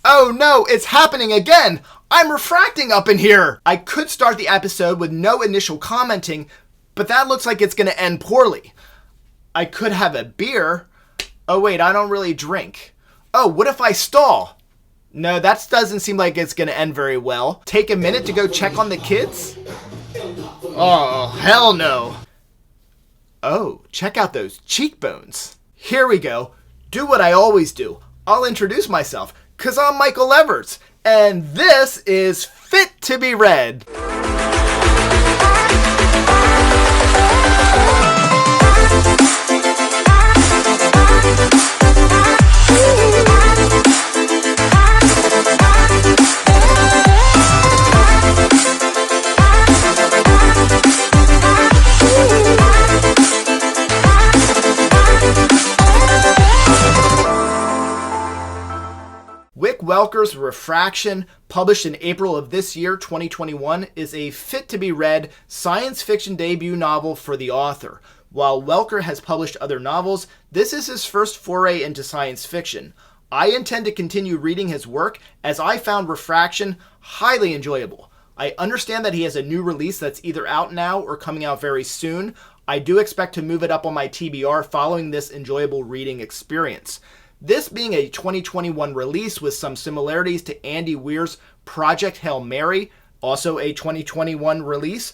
Oh no, it's happening again! I'm refracting up in here! I could start the episode with no initial commenting, but that looks like it's gonna end poorly. I could have a beer. Oh wait, I don't really drink. Oh, what if I stall? No, that doesn't seem like it's gonna end very well. Take a minute to go check on the kids? Oh, hell no. Oh, check out those cheekbones. Here we go. Do what I always do. I'll introduce myself, 'cause I'm Michael Everts, and this is Fit to be Read. Wick Welker's Refraction, published in April of this year, 2021, is a fit-to-be-read science fiction debut novel for the author. While Welker has published other novels, this is his first foray into science fiction. I intend to continue reading his work, as I found Refraction highly enjoyable. I understand that he has a new release that's either out now or coming out very soon. I do expect to move it up on my TBR following this enjoyable reading experience. This being a 2021 release with some similarities to Andy Weir's Project Hail Mary, also a 2021 release,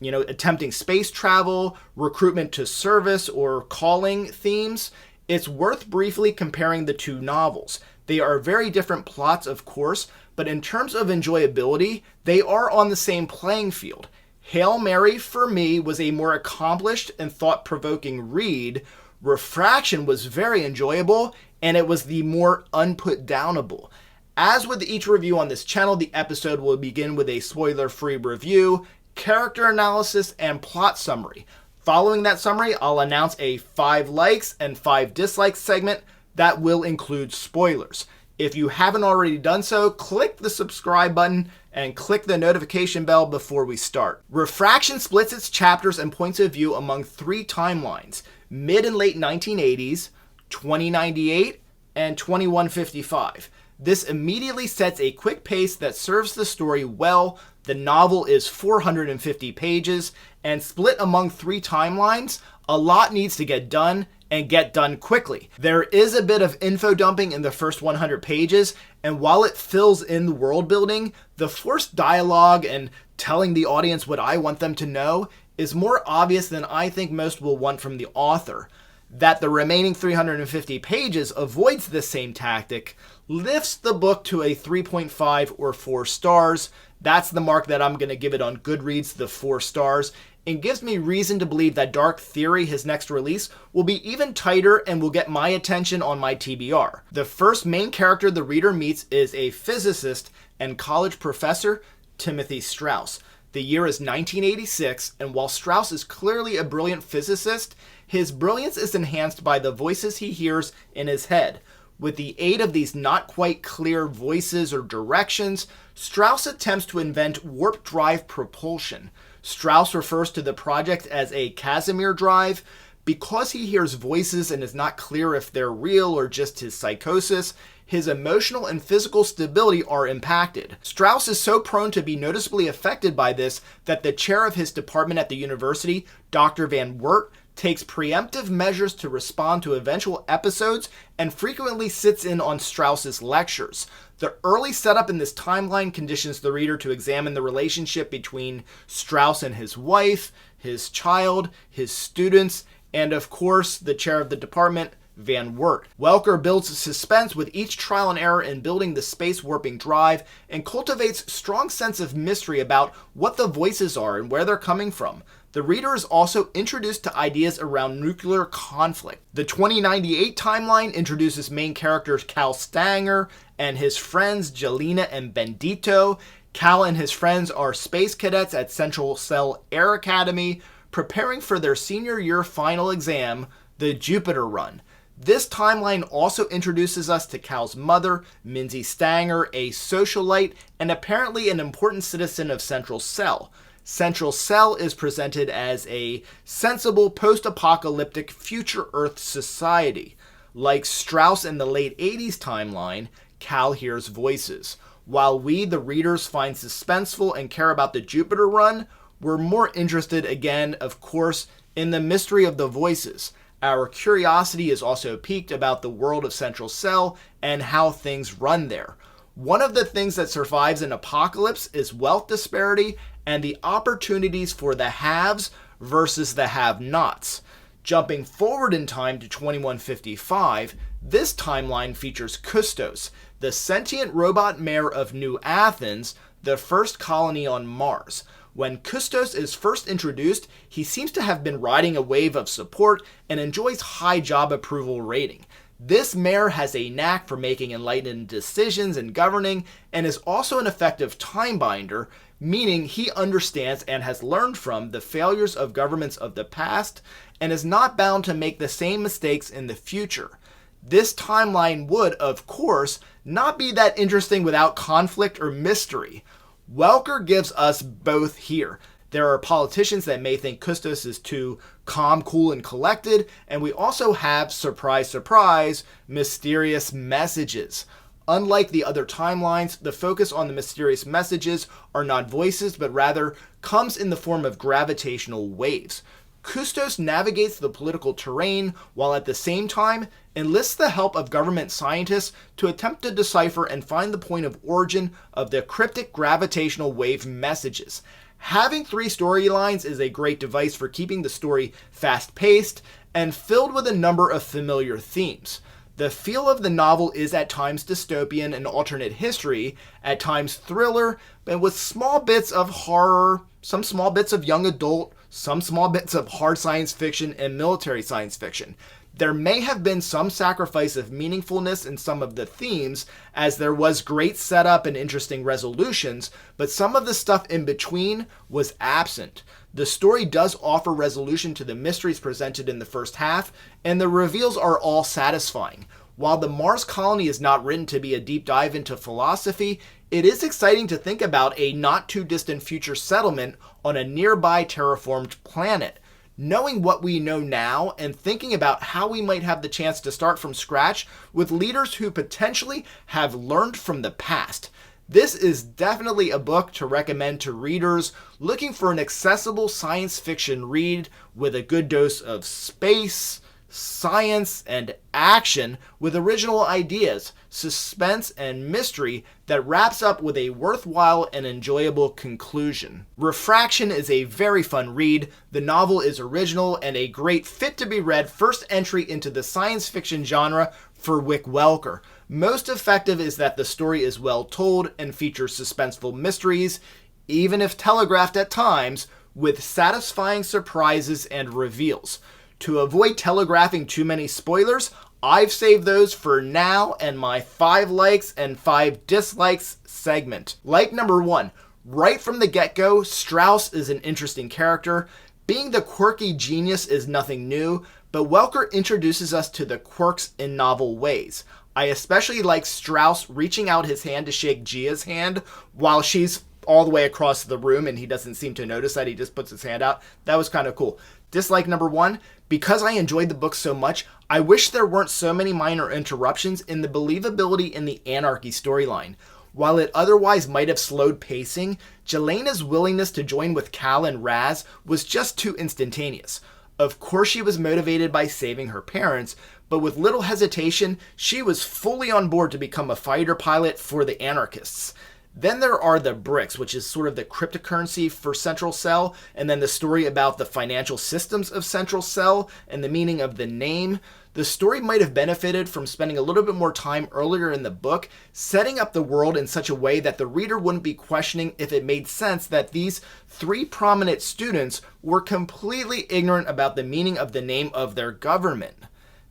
attempting space travel, recruitment to service, or calling themes, it's worth briefly comparing the two novels. They are very different plots, of course, but in terms of enjoyability, they are on the same playing field. Hail Mary, for me, was a more accomplished and thought-provoking read. Refraction was very enjoyable, and it was the more unput-downable. As with each review on this channel, the episode will begin with a spoiler-free review, character analysis, and plot summary. Following that summary, I'll announce a 5 likes and 5 dislikes segment that will include spoilers. If you haven't already done so, click the subscribe button and click the notification bell before we start. Refraction splits its chapters and points of view among 3 timelines: mid and late 1980s, 2098, and 2155. This immediately sets a quick pace that serves the story well. The novel is 450 pages, and split among 3 timelines, a lot needs to get done, and get done quickly. There is a bit of info dumping in the first 100 pages, and while it fills in the world building, the forced dialogue and telling the audience what I want them to know is more obvious than I think most will want from the author. That the remaining 350 pages avoids this same tactic lifts the book to a 3.5 or 4 stars. That's the mark that I'm going to give it on Goodreads, the 4 stars, and gives me reason to believe that Dark Theory, his next release, will be even tighter and will get my attention on my TBR. The first main character the reader meets is a physicist and college professor, Timothy Strauss. The year is 1986, and while Strauss is clearly a brilliant physicist, his brilliance is enhanced by the voices he hears in his head. With the aid of these not quite clear voices or directions, Strauss attempts to invent warp drive propulsion. Strauss refers to the project as a Casimir drive. Because he hears voices and is not clear if they're real or just his psychosis, his emotional and physical stability are impacted. Strauss is so prone to be noticeably affected by this that the chair of his department at the university, Dr. Van Wert, takes preemptive measures to respond to eventual episodes and frequently sits in on Strauss's lectures. The early setup in this timeline conditions the reader to examine the relationship between Strauss and his wife, his child, his students, and of course, the chair of the department, Van Wert. Welker builds suspense with each trial and error in building the space warping drive and cultivates a strong sense of mystery about what the voices are and where they're coming from. The reader is also introduced to ideas around nuclear conflict. The 2098 timeline introduces main characters Cal Stanger and his friends Jelena and Bendito. Cal and his friends are space cadets at Central Cell Air Academy, preparing for their senior year final exam, the Jupiter Run. This timeline also introduces us to Cal's mother, Minzy Stanger, a socialite and apparently an important citizen of Central Cell. Central Cell is presented as a sensible post-apocalyptic future Earth society. Like Strauss in the late 80s timeline, Cal hears voices. While we, the readers, find suspenseful and care about the Jupiter run, we're more interested, again, of course, in the mystery of the voices. Our curiosity is also piqued about the world of Central Cell and how things run there. One of the things that survives an apocalypse is wealth disparity and the opportunities for the haves versus the have-nots. Jumping forward in time to 2155, this timeline features Custos, the sentient robot mayor of New Athens, the first colony on Mars. When Custos is first introduced, he seems to have been riding a wave of support and enjoys high job approval rating. This mayor has a knack for making enlightened decisions and governing, and is also an effective time binder, meaning he understands and has learned from the failures of governments of the past and is not bound to make the same mistakes in the future. This timeline would, of course, not be that interesting without conflict or mystery. Welker gives us both here. There are politicians that may think Custos is too calm, cool, and collected, and we also have, surprise, surprise, mysterious messages. Unlike the other timelines, the focus on the mysterious messages are not voices, but rather comes in the form of gravitational waves. Custos navigates the political terrain while at the same time enlists the help of government scientists to attempt to decipher and find the point of origin of the cryptic gravitational wave messages. Having 3 storylines is a great device for keeping the story fast-paced and filled with a number of familiar themes. The feel of the novel is at times dystopian and alternate history, at times thriller, and with small bits of horror, some small bits of young adult, some small bits of hard science fiction and military science fiction. There may have been some sacrifice of meaningfulness in some of the themes, as there was great setup and interesting resolutions, but some of the stuff in between was absent. The story does offer resolution to the mysteries presented in the first half, and the reveals are all satisfying. While the Mars colony is not written to be a deep dive into philosophy, it is exciting to think about a not too distant future settlement on a nearby terraformed planet. Knowing what we know now and thinking about how we might have the chance to start from scratch with leaders who potentially have learned from the past. This is definitely a book to recommend to readers looking for an accessible science fiction read with a good dose of space, science, and action with original ideas, suspense, and mystery that wraps up with a worthwhile and enjoyable conclusion. Refraction is a very fun read. The novel is original and a great fit-to-be-read first entry into the science fiction genre for Wick Welker. Most effective is that the story is well told and features suspenseful mysteries, even if telegraphed at times, with satisfying surprises and reveals. To avoid telegraphing too many spoilers, I've saved those for now and my 5 likes and 5 dislikes segment. Like number 1, right from the get-go, Strauss is an interesting character. Being the quirky genius is nothing new, but Welker introduces us to the quirks in novel ways. I especially like Strauss reaching out his hand to shake Gia's hand while she's all the way across the room and he doesn't seem to notice that. He just puts his hand out. That was kind of cool. Dislike number 1, because I enjoyed the book so much, I wish there weren't so many minor interruptions in the believability in the anarchy storyline. While it otherwise might have slowed pacing, Jelena's willingness to join with Cal and Raz was just too instantaneous. Of course she was motivated by saving her parents, but with little hesitation, she was fully on board to become a fighter pilot for the anarchists. Then there are the bricks, which is sort of the cryptocurrency for Central Cell, and then the story about the financial systems of Central Cell and the meaning of the name. The story might have benefited from spending a little bit more time earlier in the book, setting up the world in such a way that the reader wouldn't be questioning if it made sense that these 3 prominent students were completely ignorant about the meaning of the name of their government.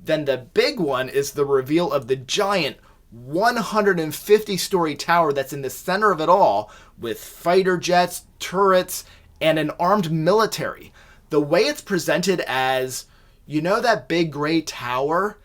Then the big one is the reveal of the giant 150-story tower that's in the center of it all, with fighter jets, turrets, and an armed military. The way it's presented as, you know that big gray tower?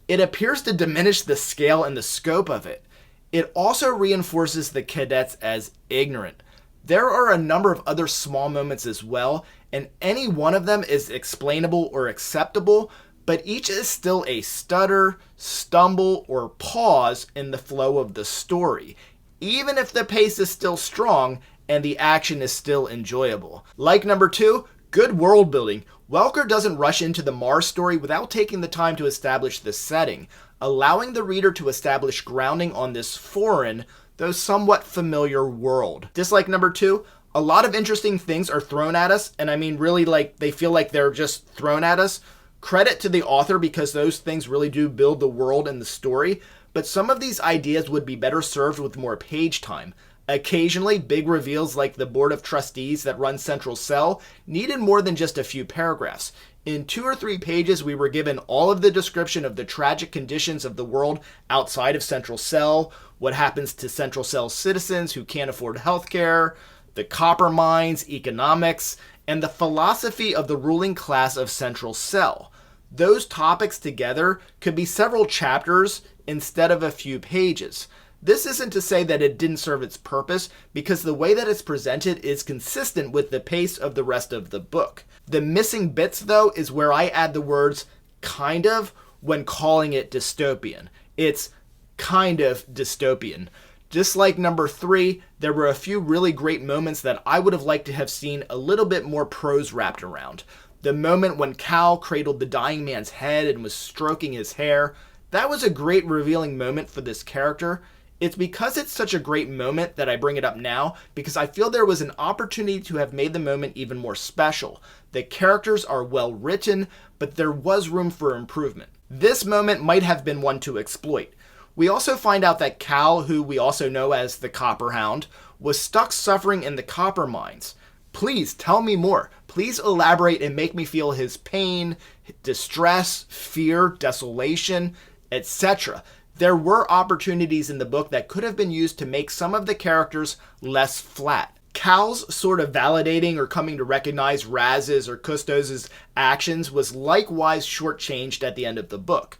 It appears to diminish the scale and the scope of it. It also reinforces the cadets as ignorant. There are a number of other small moments as well, and any one of them is explainable or acceptable, but each is still a stutter, stumble, or pause in the flow of the story, even if the pace is still strong and the action is still enjoyable. Like number 2, good world building. Welker doesn't rush into the Mars story without taking the time to establish the setting, allowing the reader to establish grounding on this foreign, though somewhat familiar world. Dislike number 2, a lot of interesting things are thrown at us, and I mean really like they feel like they're just thrown at us. Credit to the author because those things really do build the world and the story, but some of these ideas would be better served with more page time. Occasionally, big reveals like the board of trustees that run Central Cell needed more than just a few paragraphs. In 2 or 3 pages, we were given all of the description of the tragic conditions of the world outside of Central Cell, what happens to Central Cell citizens who can't afford healthcare, the copper mines, economics, and the philosophy of the ruling class of Central Cell. Those topics together could be several chapters instead of a few pages. This isn't to say that it didn't serve its purpose, because the way that it's presented is consistent with the pace of the rest of the book. The missing bits, though, is where I add the words kind of when calling it dystopian. It's kind of dystopian. Just like number 3, there were a few really great moments that I would have liked to have seen a little bit more prose wrapped around. The moment when Cal cradled the dying man's head and was stroking his hair, that was a great revealing moment for this character. It's because it's such a great moment that I bring it up now, because I feel there was an opportunity to have made the moment even more special. The characters are well written, but there was room for improvement. This moment might have been one to exploit. We also find out that Cal, who we also know as the Copper Hound, was stuck suffering in the copper mines. Please tell me more. Please elaborate and make me feel his pain, distress, fear, desolation, etc. There were opportunities in the book that could have been used to make some of the characters less flat. Cal's sort of validating or coming to recognize Raz's or Custos' actions was likewise shortchanged at the end of the book.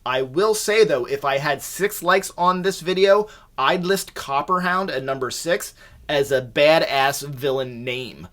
I will say though, if I had 6 likes on this video, I'd list Copperhound at number 6 as a badass villain name.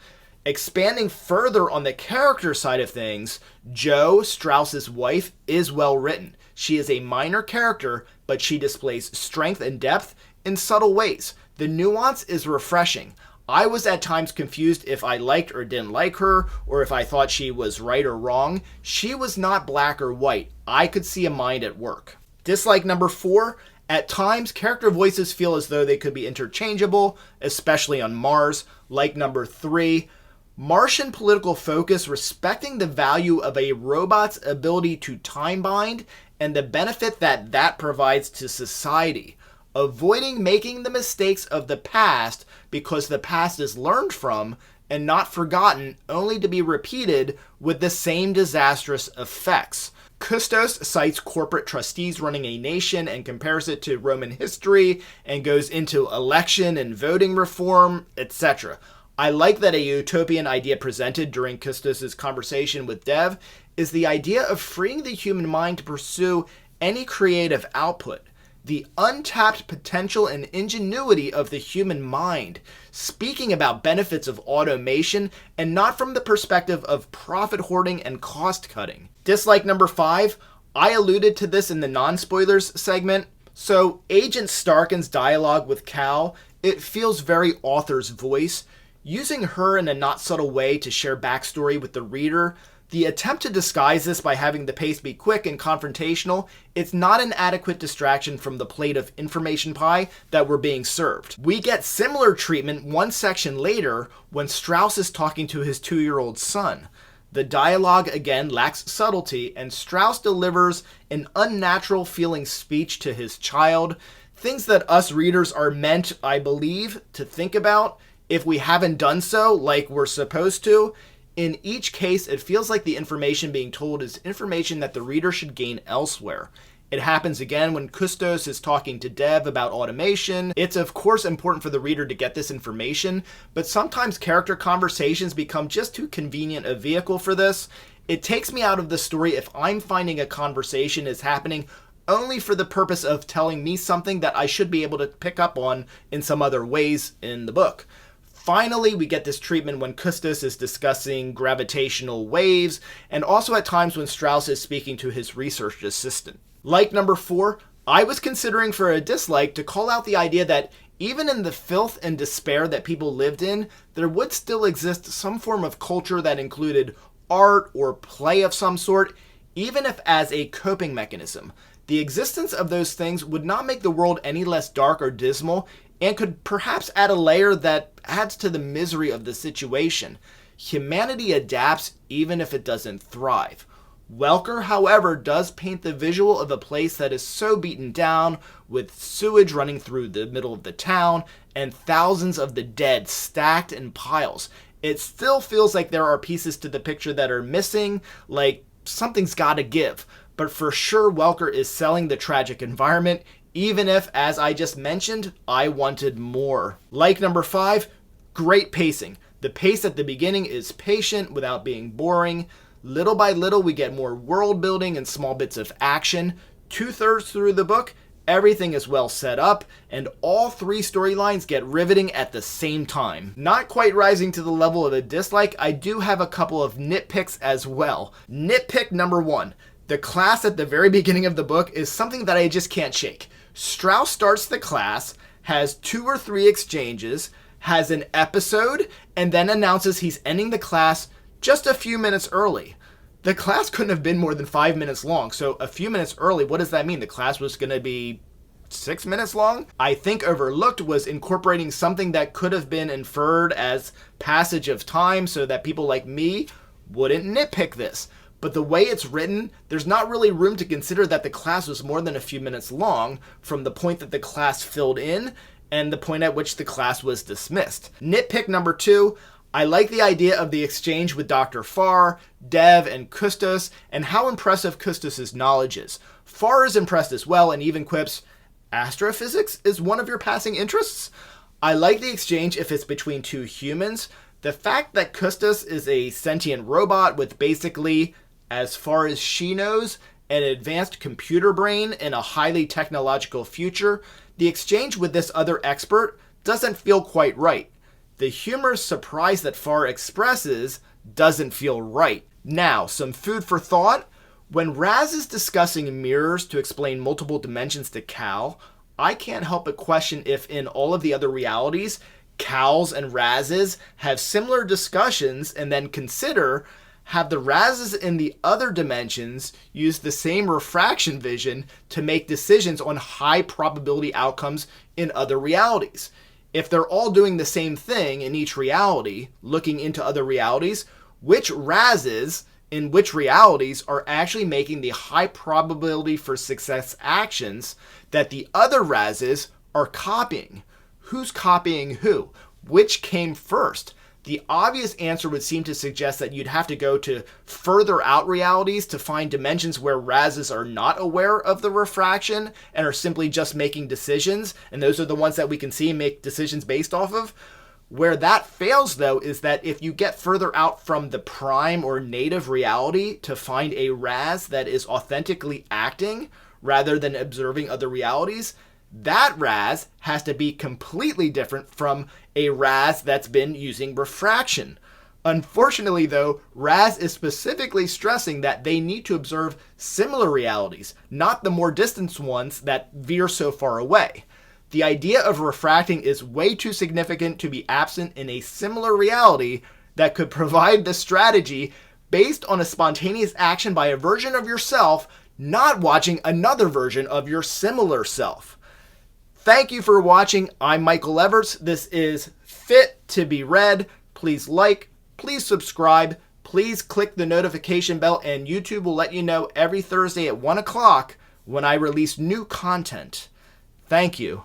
Expanding further on the character side of things, Jo, Strauss's wife, is well written. She is a minor character, but she displays strength and depth in subtle ways. The nuance is refreshing. I was at times confused if I liked or didn't like her, or if I thought she was right or wrong. She was not black or white. I could see a mind at work. Dislike number 4, at times character voices feel as though they could be interchangeable, especially on Mars. Like number 3, Martian political focus respecting the value of a robot's ability to time bind and the benefit that that provides to society. Avoiding making the mistakes of the past because the past is learned from and not forgotten, only to be repeated with the same disastrous effects. Custos cites corporate trustees running a nation and compares it to Roman history and goes into election and voting reform, etc. I like that a utopian idea presented during Custos' conversation with Dev is the idea of freeing the human mind to pursue any creative output. The untapped potential and ingenuity of the human mind, speaking about benefits of automation and not from the perspective of profit hoarding and cost cutting. Dislike number 5, I alluded to this in the non-spoilers segment. So Agent Starkin's dialogue with Cal, it feels very author's voice. Using her in a not subtle way to share backstory with the reader, the attempt to disguise this by having the pace be quick and confrontational, it's not an adequate distraction from the plate of information pie that we're being served. We get similar treatment one section later when Strauss is talking to his 2-year-old son. The dialogue again lacks subtlety, and Strauss delivers an unnatural feeling speech to his child, things that us readers are meant, I believe, to think about if we haven't done so like we're supposed to. In each case, it feels like the information being told is information that the reader should gain elsewhere. It happens again when Custos is talking to Dev about automation. It's of course important for the reader to get this information, but sometimes character conversations become just too convenient a vehicle for this. It takes me out of the story if I'm finding a conversation is happening only for the purpose of telling me something that I should be able to pick up on in some other ways in the book. Finally, we get this treatment when Custis is discussing gravitational waves, and also at times when Strauss is speaking to his research assistant. Like number 4, I was considering for a dislike to call out the idea that even in the filth and despair that people lived in, there would still exist some form of culture that included art or play of some sort, even if as a coping mechanism. The existence of those things would not make the world any less dark or dismal, and could perhaps add a layer that adds to the misery of the situation. Humanity adapts even if it doesn't thrive. Welker, however, does paint the visual of a place that is so beaten down, with sewage running through the middle of the town, and thousands of the dead stacked in piles. It still feels like there are pieces to the picture that are missing, like something's gotta give. But for sure, Welker is selling the tragic environment, even if, as I just mentioned, I wanted more. Like number 5, great pacing. The pace at the beginning is patient without being boring. Little by little, we get more world building and small bits of action. 2/3 through the book, everything is well set up, and all 3 storylines get riveting at the same time. Not quite rising to the level of a dislike, I do have a couple of nitpicks as well. Nitpick number 1. The class at the very beginning of the book is something that I just can't shake. Strauss starts the class, has 2 or 3 exchanges, has an episode, and then announces he's ending the class just a few minutes early. The class couldn't have been more than 5 minutes long, so a few minutes early, what does that mean? The class was going to be 6 minutes long? I think overlooked was incorporating something that could have been inferred as passage of time so that people like me wouldn't nitpick this. But the way it's written, there's not really room to consider that the class was more than a few minutes long from the point that the class filled in and the point at which the class was dismissed. Nitpick number 2, I like the idea of the exchange with Dr. Farr, Dev, and Custis, and how impressive Custis' knowledge is. Farr is impressed as well and even quips, "Astrophysics is one of your passing interests?" I like the exchange if it's between 2 humans. The fact that Custis is a sentient robot with basically, as far as she knows, an advanced computer brain in a highly technological future, the exchange with this other expert doesn't feel quite right. The humorous surprise that Farr expresses doesn't feel right. Now, some food for thought. When Raz is discussing mirrors to explain multiple dimensions to Cal, I can't help but question if in all of the other realities, Cal's and Raz's have similar discussions, and then consider, have the Raz's in the other dimensions use the same refraction vision to make decisions on high probability outcomes in other realities? If they're all doing the same thing in each reality, looking into other realities, which Raz's in which realities are actually making the high probability for success actions that the other Raz's are copying? Who's copying who? Which came first? The obvious answer would seem to suggest that you'd have to go to further out realities to find dimensions where Raz's are not aware of the refraction and are simply just making decisions, and those are the ones that we can see and make decisions based off of. Where that fails, though, is that if you get further out from the prime or native reality to find a Raz that is authentically acting rather than observing other realities, that Raz has to be completely different from a Raz that's been using refraction. Unfortunately, though, Raz is specifically stressing that they need to observe similar realities, not the more distant ones that veer so far away. The idea of refracting is way too significant to be absent in a similar reality that could provide the strategy based on a spontaneous action by a version of yourself, not watching another version of your similar self. Thank you for watching. I'm Michael Everts. This is Fit to be Read. Please like, please subscribe, please click the notification bell, and YouTube will let you know every Thursday at 1 o'clock when I release new content. Thank you.